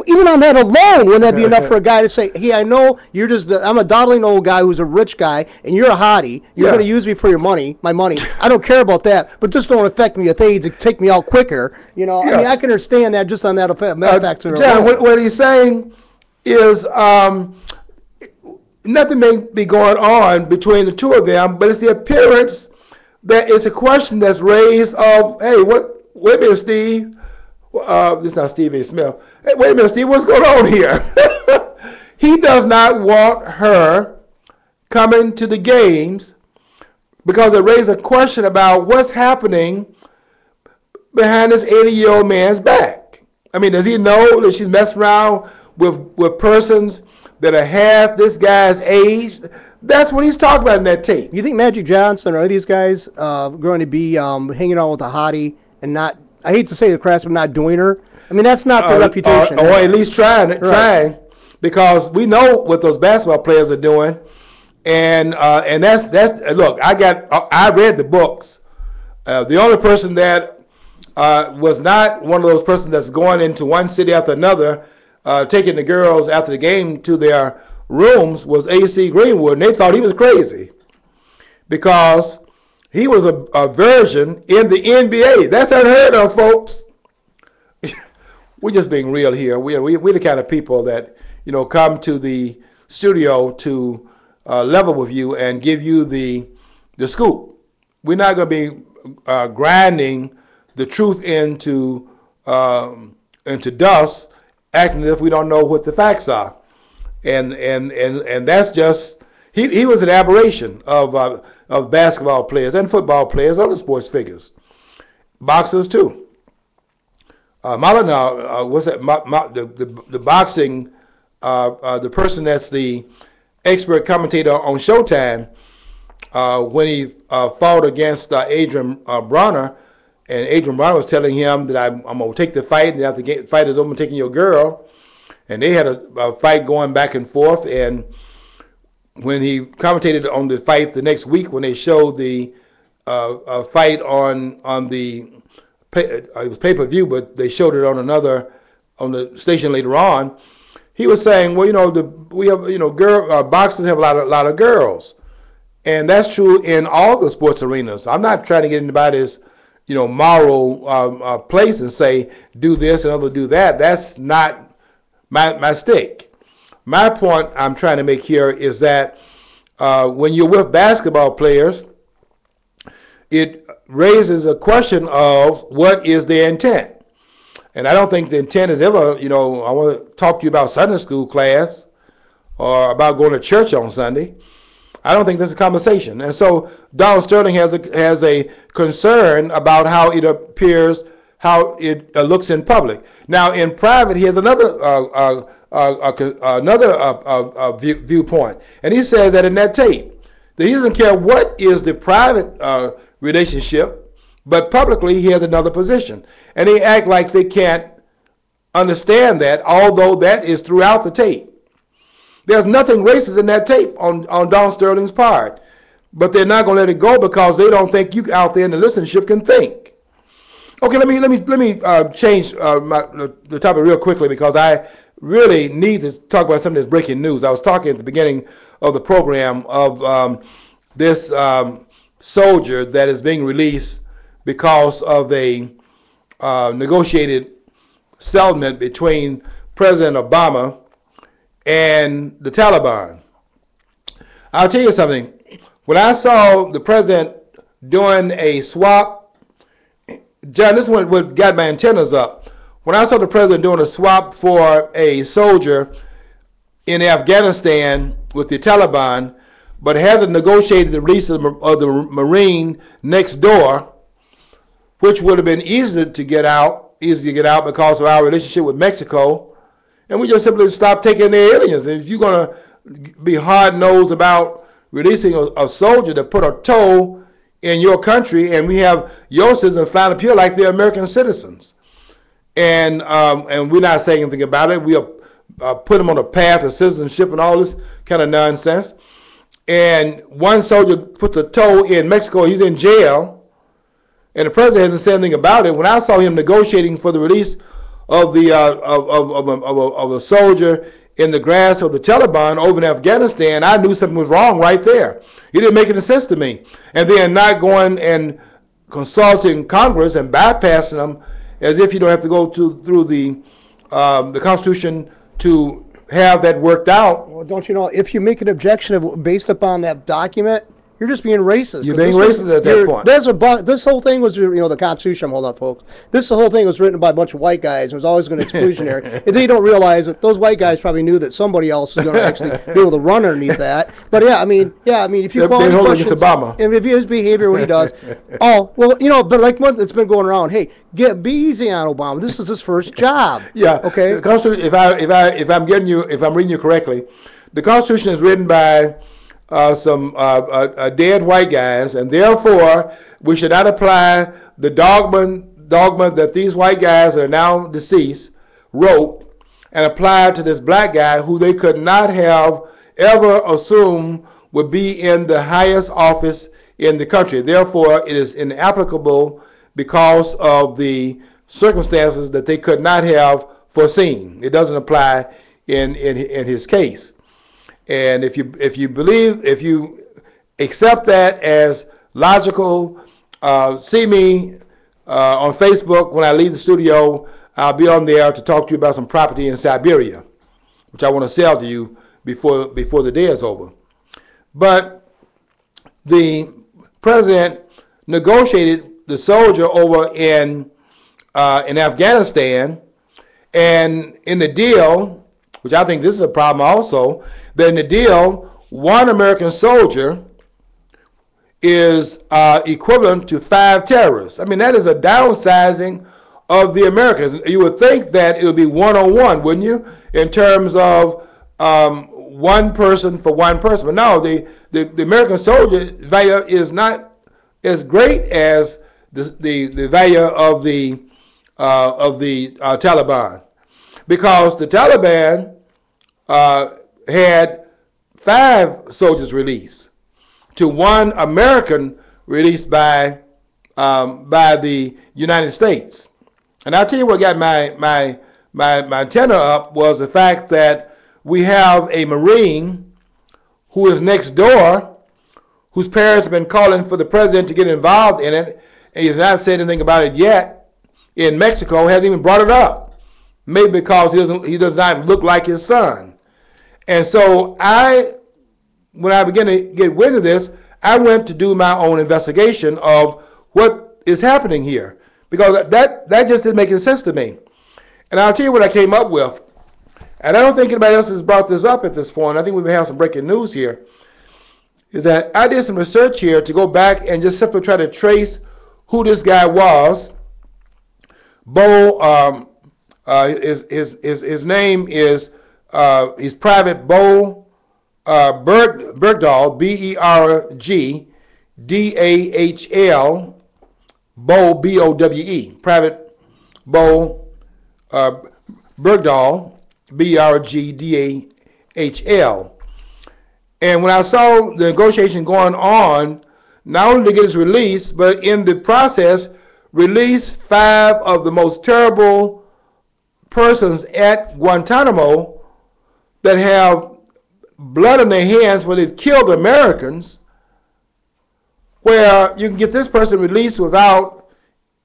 even on that alone, wouldn't that be enough for a guy to say, "Hey, I know you're I'm a dawdling old guy who's a rich guy, and you're a hottie. You're going to use me for my money. I don't care about that, but just don't affect me with AIDS and take me out quicker." I mean, I can understand that just on that factor. John, what he's saying is, nothing may be going on between the two of them, but it's the appearance that it's a question that's raised of, hey, wait a minute, Steve. This is not Steve A. Smith. Hey, wait a minute, Steve, what's going on here? He does not want her coming to the games because it raises a question about what's happening behind this 80-year-old man's back. I mean, does he know that she's messing around with persons that are half this guy's age? That's what he's talking about in that tape. You think Magic Johnson or these guys going to be hanging out with a hottie and not, I hate to say the crass, but not doing her? I mean, that's not their reputation. Or at least trying, because we know what those basketball players are doing. And that's look, I read the books. The only person that was not one of those persons that's going into one city after another, taking the girls after the game to their rooms was A.C. Greenwood, and they thought he was crazy because he was a virgin in the NBA. That's unheard of, folks. We're just being real here. We're the kind of people that, come to the studio to level with you and give you the scoop. We're not going to be grinding the truth into dust, acting as if we don't know what the facts are. And that's just, he was an aberration of basketball players and football players, other sports figures, boxers too. Molinar, what's that? The boxing, the person that's the expert commentator on Showtime, when he fought against Adrian Bronner, and Adrian Bronner was telling him that I'm gonna take the fight, and after the fight is over, I'm taking your girl. And they had a fight going back and forth. And when he commentated on the fight the next week, when they showed the fight on the it was pay-per-view, but they showed it on the station later on, he was saying, well, we have boxers have a lot of girls, and that's true in all the sports arenas. I'm not trying to get anybody's moral place and say do this and other do that. That's not my stick. My point I'm trying to make here is that when you're with basketball players, it raises a question of what is their intent. And I don't think the intent is ever, I want to talk to you about Sunday school class or about going to church on Sunday. I don't think that's a conversation. And so Donald Sterling has a concern about how it appears, how it looks in public. Now, in private, he has another viewpoint, and he says that in that tape that he doesn't care what is the private relationship, but publicly he has another position, and they act like they can't understand that, although that is throughout the tape. There's nothing racist in that tape on Donald Sterling's part, but they're not going to let it go because they don't think you out there in the listenership can think. Okay, let me change the topic real quickly because I really need to talk about some of this breaking news. I was talking at the beginning of the program of this soldier that is being released because of a negotiated settlement between President Obama and the Taliban. I'll tell you something. When I saw the president doing a swap, John, this is what got my antennas up. When I saw the president doing a swap for a soldier in Afghanistan with the Taliban, but hasn't negotiated the release of the Marine next door, which would have been easy to get out because of our relationship with Mexico, and we just simply stop taking their aliens. And if you're going to be hard-nosed about releasing a soldier to put a toe in your country, and we have your citizens flying up here like they're American citizens, and we're not saying anything about it. We'll put them on a path of citizenship and all this kind of nonsense. And one soldier puts a toe in Mexico, he's in jail, and the president hasn't said anything about it. When I saw him negotiating for the release of the of a soldier in the grasp of the Taliban over in Afghanistan, I knew something was wrong right there. It didn't make any sense to me. And then not going and consulting Congress and bypassing them as if you don't have to go through the Constitution to have that worked out. Well, don't you know, if you make an objection based upon that document, you're just being racist. You're being racist at that point. This whole thing was, the Constitution, hold on, folks. This whole thing was written by a bunch of white guys. It was always going to exclusionary. And they don't realize that those white guys probably knew that somebody else is going to actually be able to run underneath that. But if you call him questions, Obama. and if his behavior, what he does, but like what it's been going around, hey, be easy on Obama. This is his first job. Yeah. Okay. The Constitution, if I'm reading you correctly, the Constitution is written by some dead white guys, and therefore we should not apply the dogma that these white guys that are now deceased wrote and apply it to this black guy who they could not have ever assumed would be in the highest office in the country. Therefore, it is inapplicable because of the circumstances that they could not have foreseen. It doesn't apply in his case. And if you accept that as logical, see me on Facebook when I leave the studio. I'll be on there to talk to you about some property in Siberia, which I want to sell to you before the day is over. But the president negotiated the soldier over in Afghanistan, and in the deal, which I think this is a problem also, that in the deal, one American soldier is equivalent to 5 terrorists. I mean, that is a downsizing of the Americans. You would think that it would be one-on-one, wouldn't you, in terms of one person for one person. But no, the American soldier value is not as great as the value of the Taliban, because the Taliban had 5 soldiers released to 1 American released by the United States. And I'll tell you what got my antenna up was the fact that we have a Marine who is next door, whose parents have been calling for the president to get involved in it, and he's not said anything about it yet. In Mexico, hasn't even brought it up. Maybe because he does not look like his son. And so when I began to get wind of this, I went to do my own investigation of what is happening here, because that just didn't make any sense to me. And I'll tell you what I came up with. And I don't think anybody else has brought this up at this point. I think we may have some breaking news here. Is that I did some research here to go back and just simply try to trace who this guy was. Bo, his name is he's Private Bo Bergdahl, Bergdahl, Bo, B-O-W-E, Private Bo Bergdahl, Bergdahl. And when I saw the negotiation going on, not only to get his release, but in the process, release 5 of the most terrible persons at Guantanamo that have blood on their hands where they've killed Americans, where you can get this person released without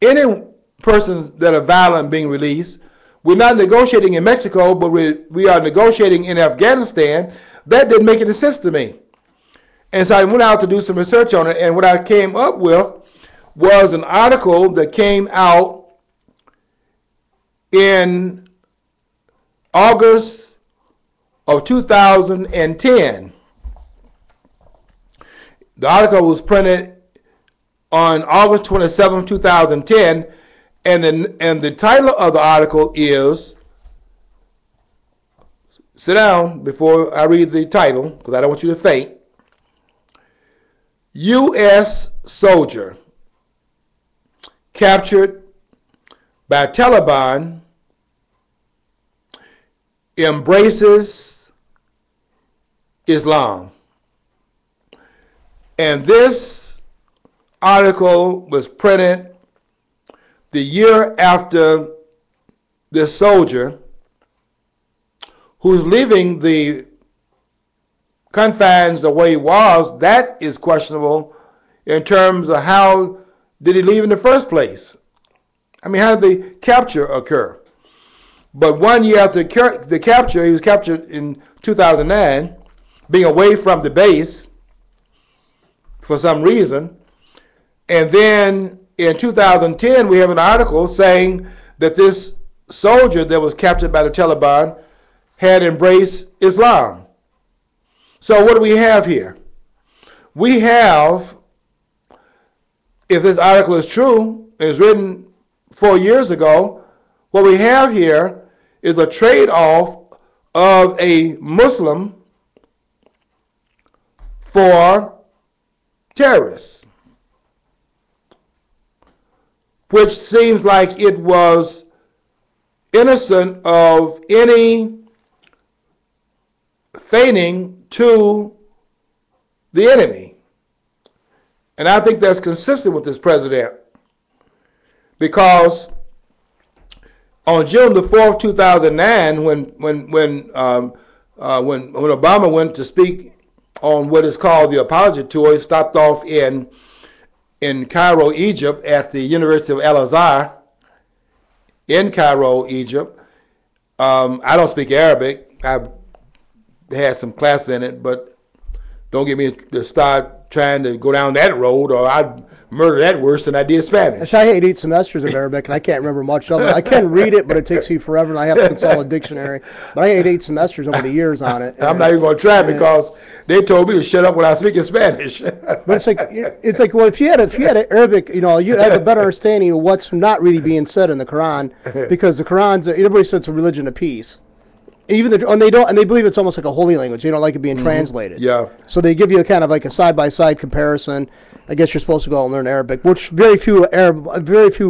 any persons that are violent being released. We're not negotiating in Mexico, but we are negotiating in Afghanistan. That didn't make any sense to me. And so I went out to do some research on it, and what I came up with was an article that came out in August of 2010. The article was printed on August 27, 2010, and the title of the article is, sit down before I read the title, because I don't want you to faint. U.S. soldier captured by Taliban embraces Islam. And this article was printed the year after this soldier, who's leaving the confines of where he was, that is questionable in terms of how did he leave in the first place. I mean, how did the capture occur? But 1 year after the capture, he was captured in 2009, being away from the base for some reason. And then in 2010, we have an article saying that this soldier that was captured by the Taliban had embraced Islam. So what do we have here? We have, if this article is true, it was written 4 years ago, what we have here is a trade-off of a Muslim for terrorists, which seems like it was innocent of any feigning to the enemy. And I think that's consistent with this president, because on June the 4th, 2009, when Obama went to speak on what is called the apology tour, he stopped off in Cairo, Egypt, at the University of Al-Azhar in Cairo, Egypt. I don't speak Arabic. I've had some classes in it, but don't get me to start trying to go down that road, or I'd murder that worse than I did Spanish. I had 8 semesters of Arabic, and I can't remember much of it. I can read it, but it takes me forever, and I have to consult a dictionary. But I had 8 semesters over the years on it. I'm not even going to try because they told me to shut up when I speak in Spanish. But it's like well, if you had Arabic, you have a better understanding of what's not really being said in the Quran, because the Quran's everybody says it's a religion of peace. Even and they believe it's almost like a holy language. They don't like it being translated. Yeah. So they give you kind of like a side-by-side comparison. I guess you're supposed to go and learn Arabic, which very few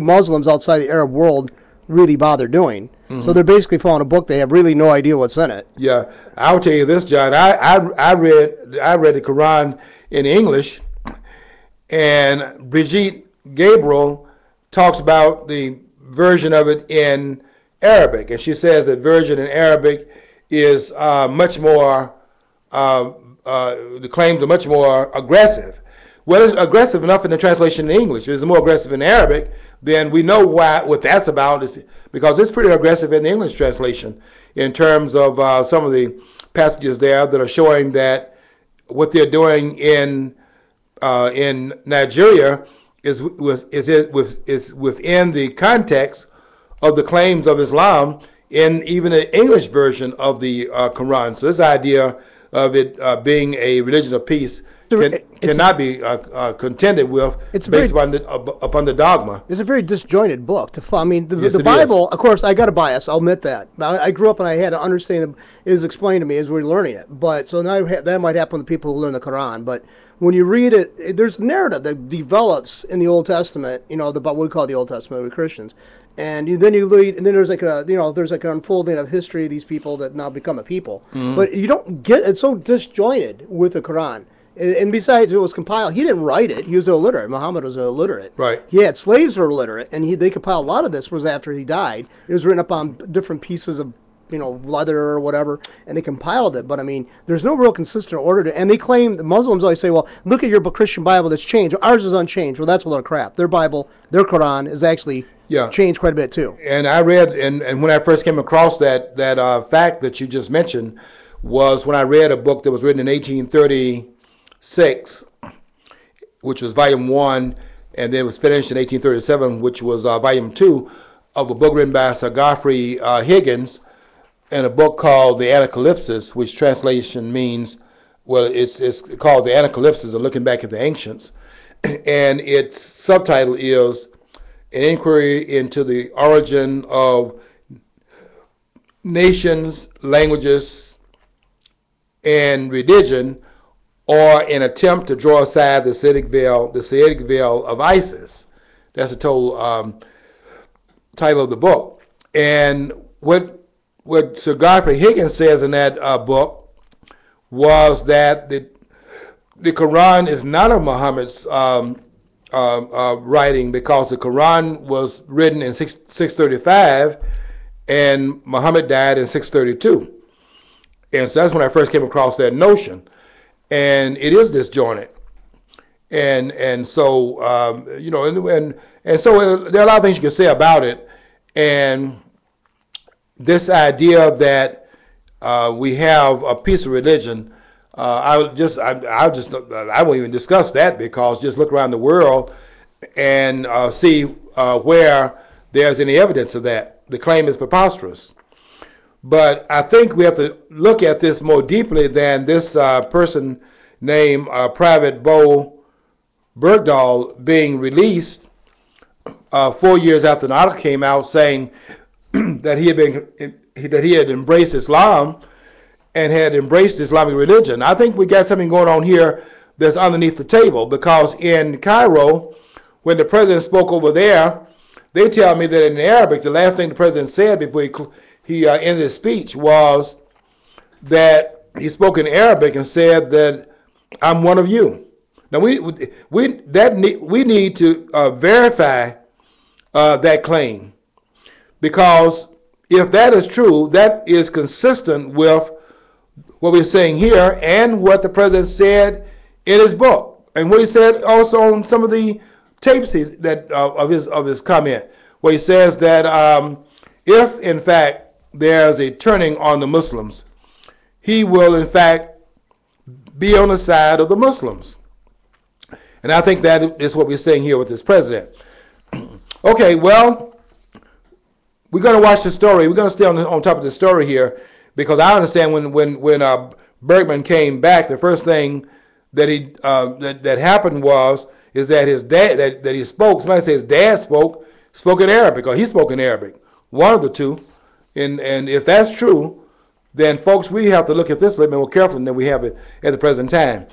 Muslims outside the Arab world really bother doing. So they're basically following a book. They have really no idea what's in it. Yeah, I'll tell you this, John. I read the Quran in English, and Brigitte Gabriel talks about the version of it in Arabic, and she says that version in Arabic is much more. The claims are much more aggressive. Well, it's aggressive enough in the translation in English. It's more aggressive in Arabic. Then we know what that's about, is because it's pretty aggressive in the English translation in terms of some of the passages there that are showing that what they're doing in Nigeria is within the context of the claims of Islam in even the English version of the Quran. So this idea of it being a religion of peace cannot be contended with based upon the dogma. It's a very disjointed book. The Bible, of course, I got a bias. I'll admit that. I grew up and I had to understand it was explained to me as we were learning it. But so now that might happen to people who learn the Quran. But when you read it, there's a narrative that develops in the Old Testament. About what we call the Old Testament, we Christians. And then you read, and then there's like there's like an unfolding of history of these people that now become a people. But you don't get it's so disjointed with the Quran. And besides, it was compiled. He didn't write it. He was illiterate. Muhammad was illiterate. Right. He had slaves who were illiterate, and they compiled a lot of this was after he died. It was written up on different pieces of leather or whatever, and they compiled it. But there's no real consistent order and they claim, the Muslims always say, well, look at your Christian Bible that's changed. Ours is unchanged. Well, that's a lot of crap. Their Bible, their Quran is actually changed quite a bit too. And I read, and when I first came across that fact that you just mentioned, was when I read a book that was written in 1836, which was volume 1, and then it was finished in 1837, which was volume 2 of a book written by Sir Godfrey Higgins, and a book called The Anacalypsis, which translation means, well, it's called The Anacalypsis, or Looking Back at the Ancients, and its subtitle is An Inquiry into the Origin of Nations, Languages, and Religion, or an attempt to draw aside the Saitic veil of ISIS. That's the total title of the book. And what Sir Godfrey Higgins says in that book was that the Quran is not of Muhammad's writing, because the Quran was written in 635 and Muhammad died in 632. And so that's when I first came across that notion. And it is disjointed. And so, and so there are a lot of things you can say about it. And this idea that we have a piece of religion, I won't even discuss that, because just look around the world and see where there's any evidence of that. The claim is preposterous. But I think we have to look at this more deeply than this person named Private Bo Bergdahl being released 4 years after the article came out, saying that he had embraced Islam and had embraced Islamic religion. I think we got something going on here that's underneath the table, because in Cairo, when the president spoke over there, they tell me that in Arabic, the last thing the president said before he ended his speech was that he spoke in Arabic and said that I'm one of you. Now we need to verify that claim, because if that is true, that is consistent with what we're saying here and what the president said in his book, and what he said also on some of the tapes of his comment, where he says that if in fact there's a turning on the Muslims, he will in fact be on the side of the Muslims. And I think that is what we're saying here with this president. Okay, well, we're going to watch the story. We're going to stay on top of the story here, because I understand when Bergman came back, the first thing that that happened is that his dad that he spoke. Somebody says his dad spoke in Arabic, or he spoke in Arabic. One of the two. And if that's true, then folks, we have to look at this a little bit more carefully than we have it at the present time.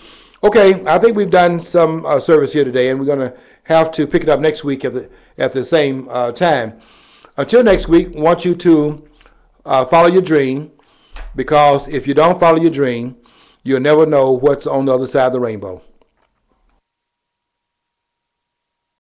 Okay, I think we've done some service here today, and we're going to have to pick it up next week at the same time. Until next week, I want you to follow your dream, because if you don't follow your dream, you'll never know what's on the other side of the rainbow.